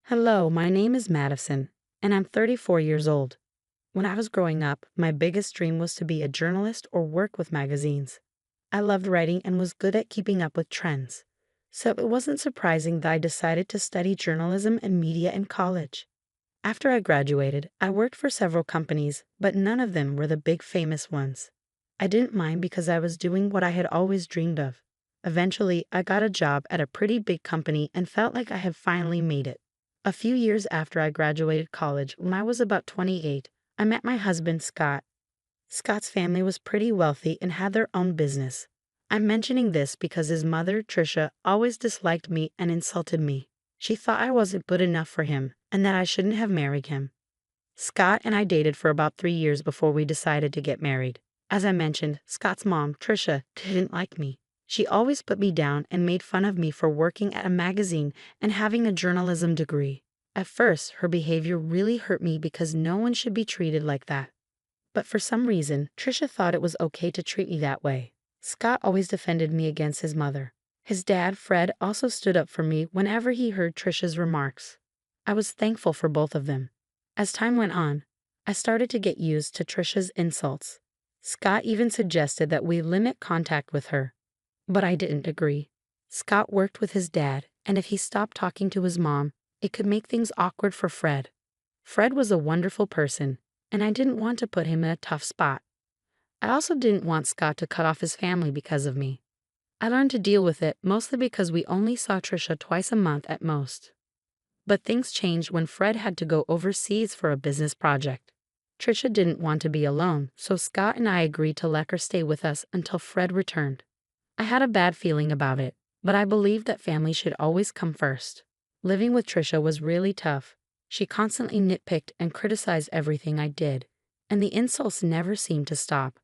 Hello, my name is Madison, and I'm 34 years old. When I was growing up, my biggest dream was to be a journalist or work with magazines. I loved writing and was good at keeping up with trends. So it wasn't surprising that I decided to study journalism and media in college. After I graduated, I worked for several companies, but none of them were the big famous ones. I didn't mind because I was doing what I had always dreamed of. Eventually, I got a job at a pretty big company and felt like I had finally made it. A few years after I graduated college, when I was about 28, I met my husband, Scott. Scott's family was pretty wealthy and had their own business. I'm mentioning this because his mother, Tricia, always disliked me and insulted me. She thought I wasn't good enough for him and that I shouldn't have married him. Scott and I dated for about 3 years before we decided to get married. As I mentioned, Scott's mom, Tricia, didn't like me. She always put me down and made fun of me for working at a magazine and having a journalism degree. At first, her behavior really hurt me because no one should be treated like that. But for some reason, Tricia thought it was okay to treat me that way. Scott always defended me against his mother. His dad, Fred, also stood up for me whenever he heard Tricia's remarks. I was thankful for both of them. As time went on, I started to get used to Tricia's insults. Scott even suggested that we limit contact with her. But I didn't agree. Scott worked with his dad, and if he stopped talking to his mom, it could make things awkward for Fred. Fred was a wonderful person, and I didn't want to put him in a tough spot. I also didn't want Scott to cut off his family because of me. I learned to deal with it mostly because we only saw Tricia twice a month at most. But things changed when Fred had to go overseas for a business project. Tricia didn't want to be alone, so Scott and I agreed to let her stay with us until Fred returned. I had a bad feeling about it, but I believed that family should always come first. Living with Tricia was really tough. She constantly nitpicked and criticized everything I did, and the insults never seemed to stop.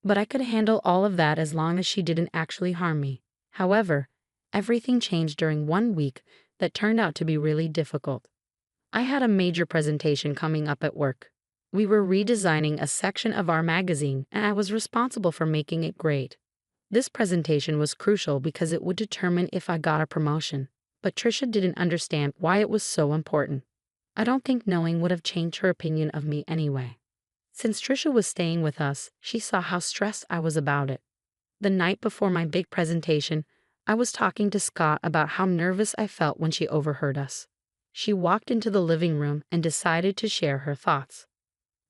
But I could handle all of that as long as she didn't actually harm me. However, everything changed during one week that turned out to be really difficult. I had a major presentation coming up at work. We were redesigning a section of our magazine, and I was responsible for making it great. This presentation was crucial because it would determine if I got a promotion, but Tricia didn't understand why it was so important. I don't think knowing would have changed her opinion of me anyway. Since Tricia was staying with us, she saw how stressed I was about it. The night before my big presentation, I was talking to Scott about how nervous I felt when she overheard us. She walked into the living room and decided to share her thoughts.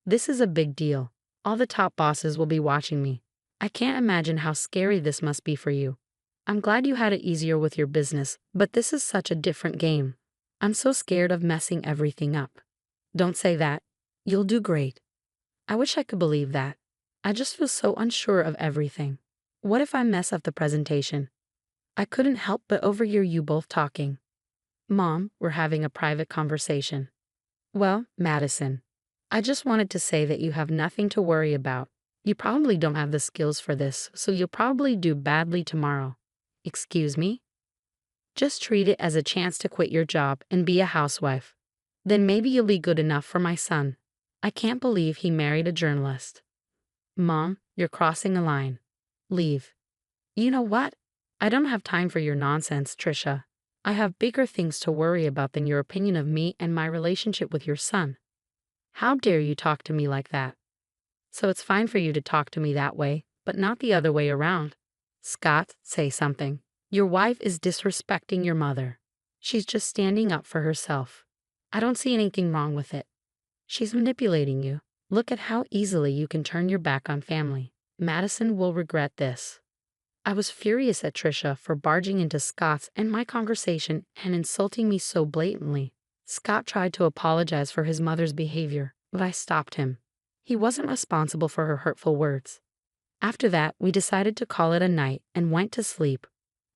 "This is a big deal. All the top bosses will be watching me. I can't imagine how scary this must be for you. I'm glad you had it easier with your business, but this is such a different game. I'm so scared of messing everything up." "Don't say that. You'll do great." I wish I could believe that. I just feel so unsure of everything. What if I mess up the presentation? I couldn't help but overhear you both talking. "Mom, we're having a private conversation." "Well, Madison, I just wanted to say that you have nothing to worry about. You probably don't have the skills for this, so you'll probably do badly tomorrow." "Excuse me?" "Just treat it as a chance to quit your job and be a housewife. Then maybe you'll be good enough for my son. I can't believe he married a journalist." "Mom, you're crossing a line. Leave." "You know what? I don't have time for your nonsense, Tricia. I have bigger things to worry about than your opinion of me and my relationship with your son." "How dare you talk to me like that?" "So it's fine for you to talk to me that way, but not the other way around." "Scott, say something. Your wife is disrespecting your mother. She's just standing up for herself. I don't see anything wrong with it. She's manipulating you. Look at how easily you can turn your back on family. Madison will regret this." I was furious at Tricia for barging into Scott's and my conversation and insulting me so blatantly. Scott tried to apologize for his mother's behavior, but I stopped him. He wasn't responsible for her hurtful words. After that, we decided to call it a night and went to sleep.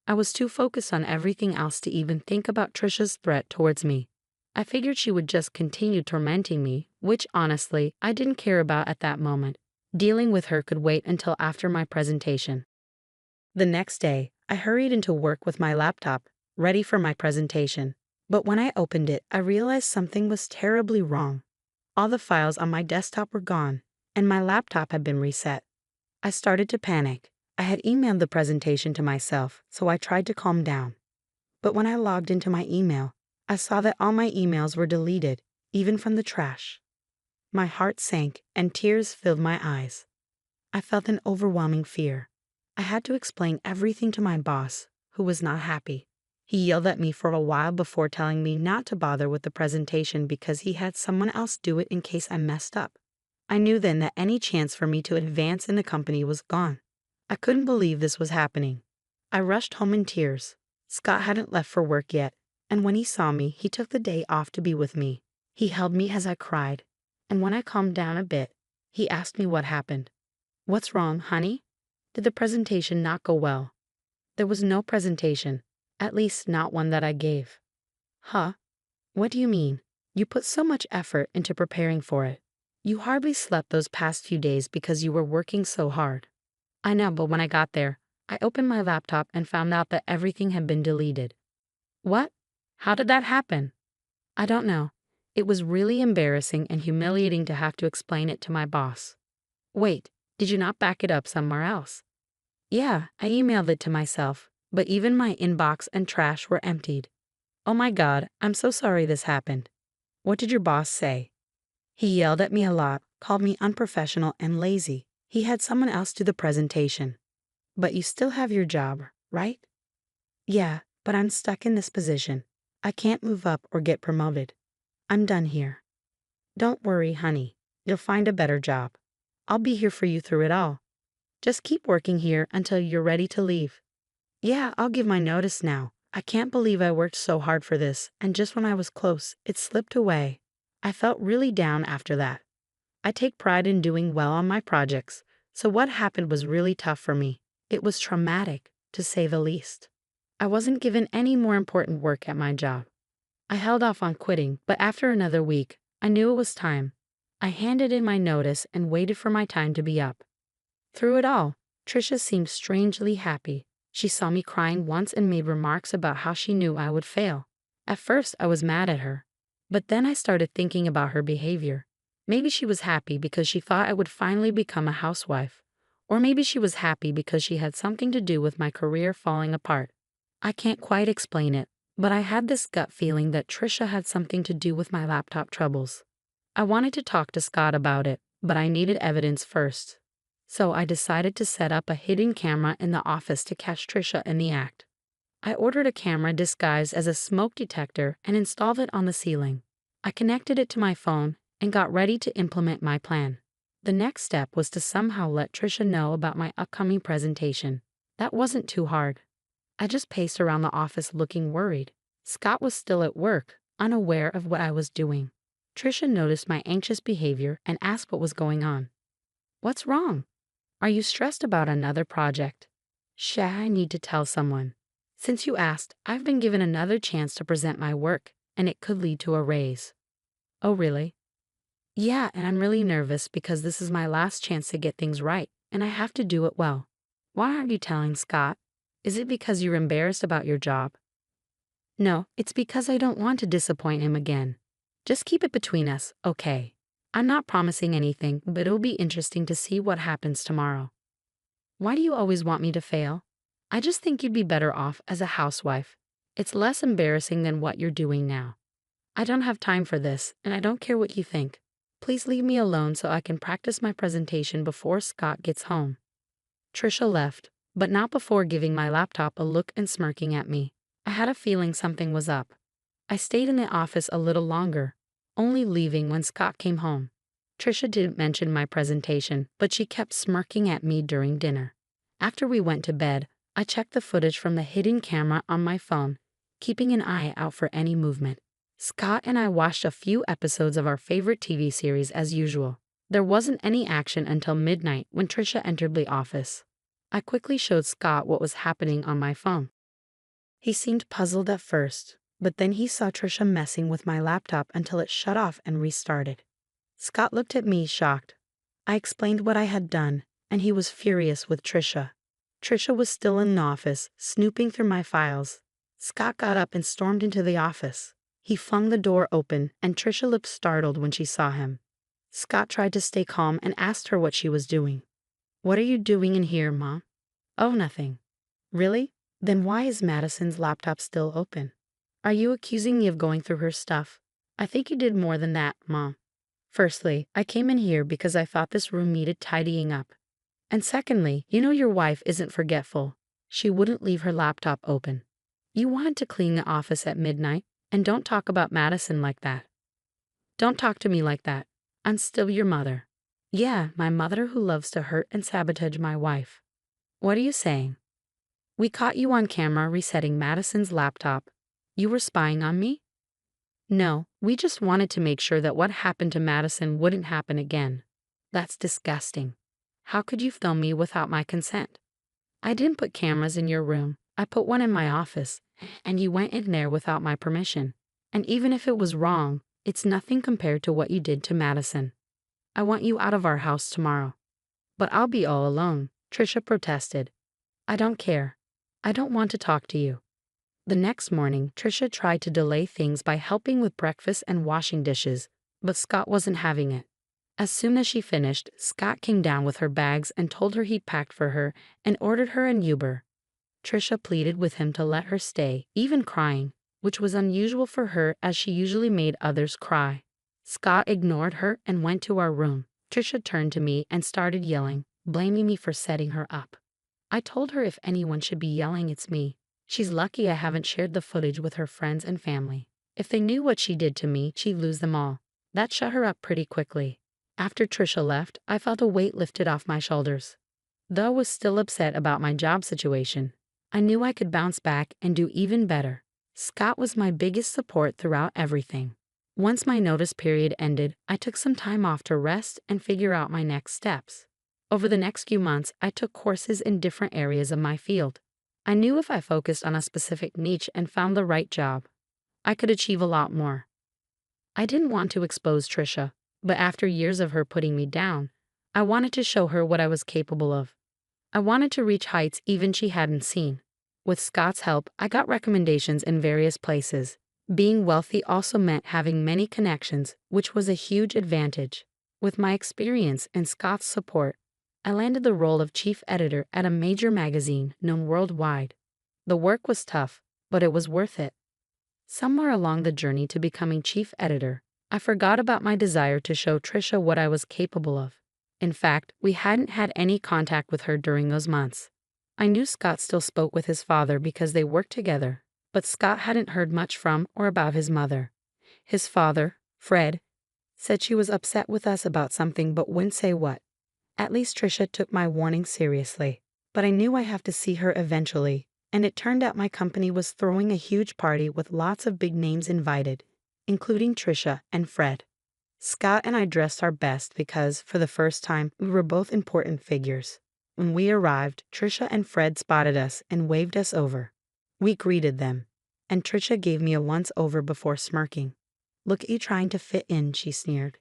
I was too focused on everything else to even think about Tricia's threat towards me. I figured she would just continue tormenting me, which honestly, I didn't care about at that moment. Dealing with her could wait until after my presentation. The next day, I hurried into work with my laptop, ready for my presentation. But when I opened it, I realized something was terribly wrong. All the files on my desktop were gone, and my laptop had been reset. I started to panic. I had emailed the presentation to myself, so I tried to calm down. But when I logged into my email, I saw that all my emails were deleted, even from the trash. My heart sank and tears filled my eyes. I felt an overwhelming fear. I had to explain everything to my boss, who was not happy. He yelled at me for a while before telling me not to bother with the presentation because he had someone else do it in case I messed up. I knew then that any chance for me to advance in the company was gone. I couldn't believe this was happening. I rushed home in tears. Scott hadn't left for work yet, and when he saw me, he took the day off to be with me. He held me as I cried, and when I calmed down a bit, he asked me what happened. "What's wrong, honey? Did the presentation not go well?" "There was no presentation, at least not one that I gave." "Huh? What do you mean? You put so much effort into preparing for it. You hardly slept those past few days because you were working so hard." "I know, but when I got there, I opened my laptop and found out that everything had been deleted." "What? How did that happen?" "I don't know. It was really embarrassing and humiliating to have to explain it to my boss." "Wait, did you not back it up somewhere else?" "Yeah, I emailed it to myself, but even my inbox and trash were emptied." "Oh my God, I'm so sorry this happened." "What did your boss say?" "He yelled at me a lot, called me unprofessional and lazy. He had someone else do the presentation." "But you still have your job, right?" "Yeah, but I'm stuck in this position. I can't move up or get promoted. I'm done here." "Don't worry, honey. You'll find a better job. I'll be here for you through it all. Just keep working here until you're ready to leave." "Yeah, I'll give my notice now. I can't believe I worked so hard for this, and just when I was close, it slipped away." I felt really down after that. I take pride in doing well on my projects, so what happened was really tough for me. It was traumatic, to say the least. I wasn't given any more important work at my job. I held off on quitting, but after another week, I knew it was time. I handed in my notice and waited for my time to be up. Through it all, Trisha seemed strangely happy. She saw me crying once and made remarks about how she knew I would fail. At first, I was mad at her. But then I started thinking about her behavior. Maybe she was happy because she thought I would finally become a housewife. Or maybe she was happy because she had something to do with my career falling apart. I can't quite explain it, but I had this gut feeling that Trisha had something to do with my laptop troubles. I wanted to talk to Scott about it, but I needed evidence first. So I decided to set up a hidden camera in the office to catch Trisha in the act. I ordered a camera disguised as a smoke detector and installed it on the ceiling. I connected it to my phone and got ready to implement my plan. The next step was to somehow let Trisha know about my upcoming presentation. That wasn't too hard. I just paced around the office looking worried. Scott was still at work, unaware of what I was doing. Trisha noticed my anxious behavior and asked what was going on. "What's wrong? Are you stressed about another project?" "I need to tell someone. Since you asked, I've been given another chance to present my work, and it could lead to a raise." "Oh, really?" "Yeah, and I'm really nervous because this is my last chance to get things right, and I have to do it well." "Why aren't you telling Scott? Is it because you're embarrassed about your job?" "No, it's because I don't want to disappoint him again. Just keep it between us, okay? I'm not promising anything, but it'll be interesting to see what happens tomorrow." "Why do you always want me to fail?" "I just think you'd be better off as a housewife. It's less embarrassing than what you're doing now." "I don't have time for this, and I don't care what you think. Please leave me alone so I can practice my presentation before Scott gets home." Trisha left, but not before giving my laptop a look and smirking at me. I had a feeling something was up. I stayed in the office a little longer, only leaving when Scott came home. Trisha didn't mention my presentation, but she kept smirking at me during dinner. After we went to bed, I checked the footage from the hidden camera on my phone, keeping an eye out for any movement. Scott and I watched a few episodes of our favorite TV series as usual. There wasn't any action until midnight when Trisha entered the office. I quickly showed Scott what was happening on my phone. He seemed puzzled at first, but then he saw Trisha messing with my laptop until it shut off and restarted. Scott looked at me shocked. I explained what I had done, and he was furious with Trisha. Trisha was still in the office, snooping through my files. Scott got up and stormed into the office. He flung the door open, and Trisha looked startled when she saw him. Scott tried to stay calm and asked her what she was doing. "What are you doing in here, Mom?" "Oh, nothing." "Really? Then why is Madison's laptop still open?" Are you accusing me of going through her stuff? I think you did more than that, Mom. Firstly, I came in here because I thought this room needed tidying up. And secondly, you know your wife isn't forgetful. She wouldn't leave her laptop open. You wanted to clean the office at midnight, and don't talk about Madison like that. Don't talk to me like that. I'm still your mother. Yeah, my mother who loves to hurt and sabotage my wife. What are you saying? We caught you on camera resetting Madison's laptop. You were spying on me? No, we just wanted to make sure that what happened to Madison wouldn't happen again. That's disgusting. How could you film me without my consent? I didn't put cameras in your room. I put one in my office, and you went in there without my permission. And even if it was wrong, it's nothing compared to what you did to Madison. I want you out of our house tomorrow. But I'll be all alone, Trisha protested. I don't care. I don't want to talk to you. The next morning, Trisha tried to delay things by helping with breakfast and washing dishes, but Scott wasn't having it. As soon as she finished, Scott came down with her bags and told her he'd packed for her and ordered her an Uber. Trisha pleaded with him to let her stay, even crying, which was unusual for her as she usually made others cry. Scott ignored her and went to our room. Trisha turned to me and started yelling, blaming me for setting her up. I told her if anyone should be yelling, it's me. She's lucky I haven't shared the footage with her friends and family. If they knew what she did to me, she'd lose them all. That shut her up pretty quickly. After Trisha left, I felt a weight lifted off my shoulders. Though I was still upset about my job situation, I knew I could bounce back and do even better. Scott was my biggest support throughout everything. Once my notice period ended, I took some time off to rest and figure out my next steps. Over the next few months, I took courses in different areas of my field. I knew if I focused on a specific niche and found the right job, I could achieve a lot more. I didn't want to expose Trisha, but after years of her putting me down, I wanted to show her what I was capable of. I wanted to reach heights even she hadn't seen. With Scott's help, I got recommendations in various places. Being wealthy also meant having many connections, which was a huge advantage. With my experience and Scott's support, I landed the role of chief editor at a major magazine known worldwide. The work was tough, but it was worth it. Somewhere along the journey to becoming chief editor, I forgot about my desire to show Trisha what I was capable of. In fact, we hadn't had any contact with her during those months. I knew Scott still spoke with his father because they worked together, but Scott hadn't heard much from or about his mother. His father, Fred, said she was upset with us about something but wouldn't say what. At least Trisha took my warning seriously, but I knew I'd have to see her eventually, and it turned out my company was throwing a huge party with lots of big names invited, including Trisha and Fred. Scott and I dressed our best because, for the first time, we were both important figures. When we arrived, Trisha and Fred spotted us and waved us over. We greeted them, and Trisha gave me a once-over before smirking. "Look at you trying to fit in," she sneered.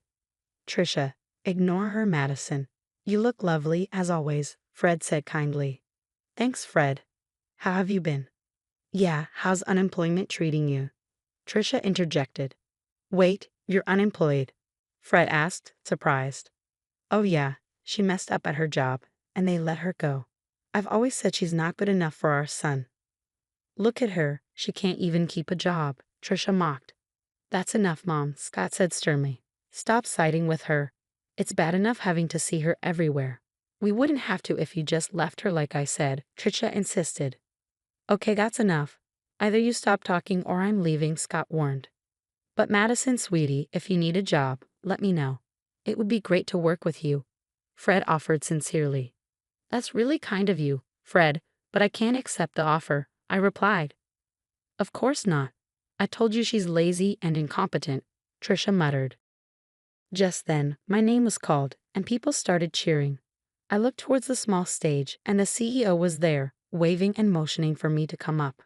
"Trisha, ignore her, Madison. You look lovely, as always," Fred said kindly. "Thanks, Fred. How have you been?" "Yeah, how's unemployment treating you?" Trisha interjected. "Wait, you're unemployed?" Fred asked, surprised. "Oh yeah, she messed up at her job, and they let her go. I've always said she's not good enough for our son." "Look at her, she can't even keep a job," Trisha mocked. "That's enough, Mom," Scott said sternly. "Stop siding with her. It's bad enough having to see her everywhere. We wouldn't have to if you just left her like I said," Trisha insisted. "Okay, that's enough. Either you stop talking or I'm leaving," Scott warned. "But Madison, sweetie, if you need a job, let me know. It would be great to work with you," Fred offered sincerely. "That's really kind of you, Fred, but I can't accept the offer," I replied. "Of course not. I told you she's lazy and incompetent," Trisha muttered. Just then, my name was called, and people started cheering. I looked towards the small stage, and the CEO was there, waving and motioning for me to come up.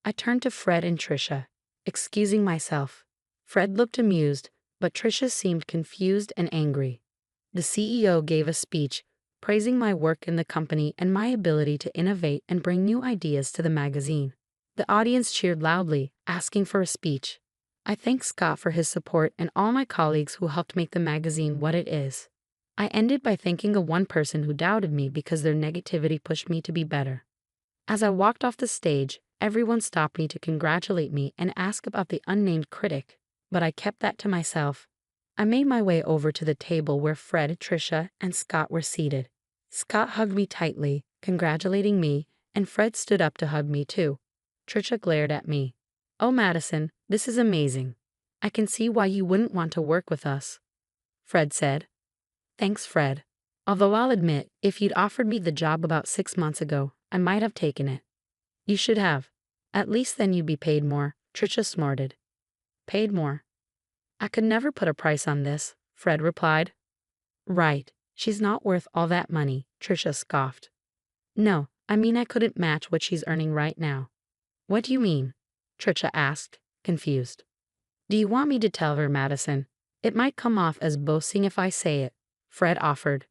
I turned to Fred and Trisha, excusing myself. Fred looked amused, but Trisha seemed confused and angry. The CEO gave a speech, praising my work in the company and my ability to innovate and bring new ideas to the magazine. The audience cheered loudly, asking for a speech. I thanked Scott for his support and all my colleagues who helped make the magazine what it is. I ended by thanking the one person who doubted me because their negativity pushed me to be better. As I walked off the stage, Everyone stopped me to congratulate me and ask about the unnamed critic, but I kept that to myself. I made my way over to the table where Fred, Trisha, and Scott were seated. Scott hugged me tightly, congratulating me, and Fred stood up to hug me too. Trisha glared at me. "Oh, Madison, this is amazing. I can see why you wouldn't want to work with us," Fred said. "Thanks, Fred. Although I'll admit, if you'd offered me the job about 6 months ago, I might have taken it." "You should have. At least then you'd be paid more," Trisha snorted. "Paid more? I could never put a price on this," Fred replied. "Right, she's not worth all that money," Trisha scoffed. "No, I mean I couldn't match what she's earning right now." "What do you mean?" Trisha asked, confused. "Do you want me to tell her, Madison? It might come off as boasting if I say it," Fred offered.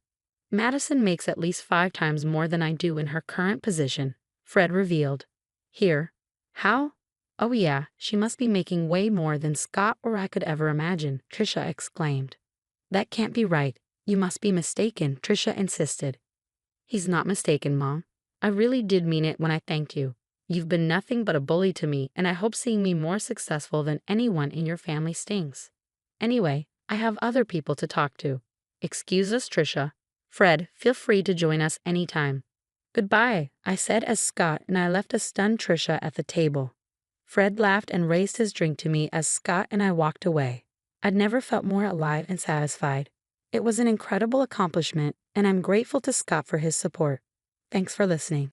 "Madison makes at least 5 times more than I do in her current position," Fred revealed. "Here? How? Oh yeah, she must be making way more than Scott or I could ever imagine," Trisha exclaimed. "That can't be right. You must be mistaken," Trisha insisted. "He's not mistaken, Mom. I really did mean it when I thanked you. You've been nothing but a bully to me, and I hope seeing me more successful than anyone in your family stings. Anyway, I have other people to talk to. Excuse us, Trisha. Fred, feel free to join us anytime." "Goodbye," I said as Scott and I left a stunned Trisha at the table. Fred laughed and raised his drink to me as Scott and I walked away. I'd never felt more alive and satisfied. It was an incredible accomplishment, and I'm grateful to Scott for his support. Thanks for listening.